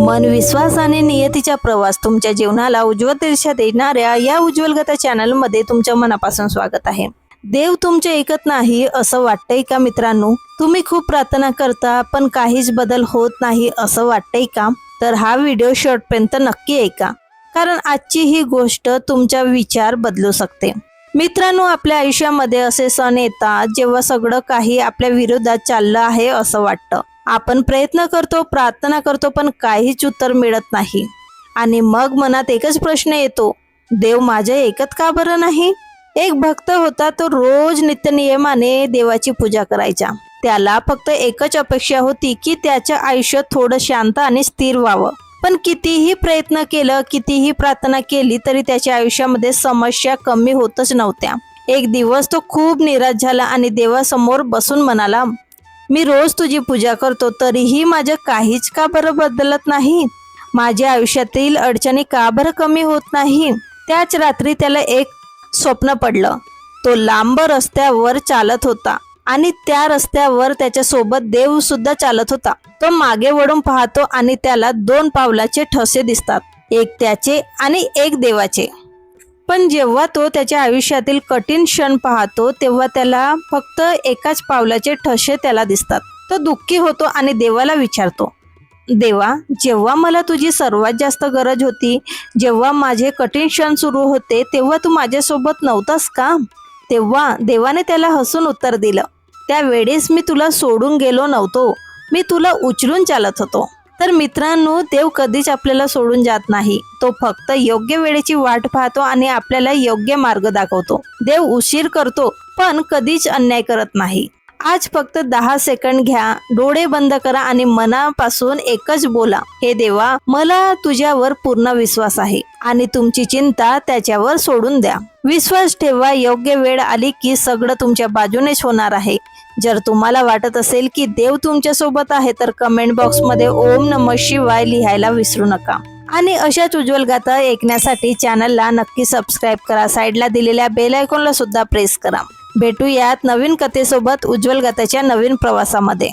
मन, विश्वास आणि नियतीचा प्रवास तुमच्या जीवनाला उज्ज्वल दिशा देणाऱ्या या उज्ज्वल गता चॅनलमध्ये तुमच्या मनापासून स्वागत आहे। देव तुमचे ऐकत नाही असं वाटतंय का मित्रांनो? तुम्ही खूप प्रार्थना करता पण काहीच बदल होत नाही असं वाटतंय का? तर हा व्हिडिओ शेवटपर्यंत नक्की ऐका, कारण आजची ही गोष्ट तुमचा विचार बदलू शकते। मित्रांनो, आपल्या आयुष्यामध्ये असे सण येतात जेव्हा सगळं काही आपल्या विरोधात चाललं आहे असं वाटतं। आपण प्रयत्न करतो, प्रार्थना करतो, पण काहीच उत्तर मिळत नाही। आणि मग मनात एकच प्रश्न येतो, देव माझे ऐकत का बरं नाही? एक भक्त होता, तो रोज नित्यनियमाने देवाची पूजा करायचा। त्याला फक्त एकच अपेक्षा होती की त्याच्या आयुष्य थोडं शांत आणि स्थिर व्हावं। पण कितीही प्रयत्न केलं, कितीही प्रार्थना केली तरी त्याच्या आयुष्यामध्ये समस्या कमी होतच नव्हत्या। एक दिवस तो खूप निराश झाला आणि देवासमोर बसून म्हणाला, मी रोज तुझी पूजा करतो तरीही माझं काहीच का बरं बदलत नाही? माझ्या आयुष्यातील अडचणी का बरं कमी होत नाही? त्याच रात्री त्याला एक स्वप्न पडलं। तो लांब रस्त्यावर चालत होता आणि त्या रस्त्यावर त्याच्या सोबत देव सुद्धा चालत होता। तो मागे वळून पाहतो आणि त्याला 2 पावलाचे ठसे दिसतात, एक त्याचे आणि एक देवाचे। पण जेव्हा तो त्याच्या आयुष्यातील कठीण क्षण पाहतो तेव्हा त्याला फक्त एकाच पावलाचे ठसे त्याला दिसतात। तो दुःखी होतो आणि देवाला विचारतो, देवा, जेव्हा मला तुझी सर्वात जास्त गरज होती, जेव्हा माझे कठीण क्षण सुरू होते, तेव्हा तू माझ्यासोबत नव्हतास का? तेव्हा देवाने त्याला हसून उत्तर दिलं, त्यावेळेस मी तुला सोडून गेलो नव्हतो, मी तुला उचलून चालत होतो। तर मित्रांनो, देव कधीच आपल्याला सोडून जात नाही। तो फक्त योग्य वेळेची वाट पाहतो आणि आपल्याला योग्य मार्ग दाखवतो। देव उशीर करतो पण कधीच अन्याय करत नाही। आज फक्त 10 सेकंद घ्या, डोळे बंद करा आणि मनापासून एकच बोला, हे देवा, मला तुझ्यावर पूर्ण विश्वास आहे आणि तुमची चिंता त्याच्यावर सोडून द्या। विश्वास ठेवा, योग्य वेळ आली की सगळं तुमच्या बाजूनेच होणार आहे। जर तुम्हाला वाटत असेल की देव तुमच्या सोबत आहे तर कमेंट बॉक्स मध्ये ओम नमः शिवाय लिहायला विसरू नका। आणि अशाच उज्ज्वल गाथा ऐकण्यासाठी चॅनलला नक्की सबस्क्राईब करा। साईडला दिलेल्या बेल आयकॉनला सुद्धा प्रेस करा। भेटूयात नवीन कथेसोबत उज्ज्वल गाथाच्या नवीन प्रवासामध्ये।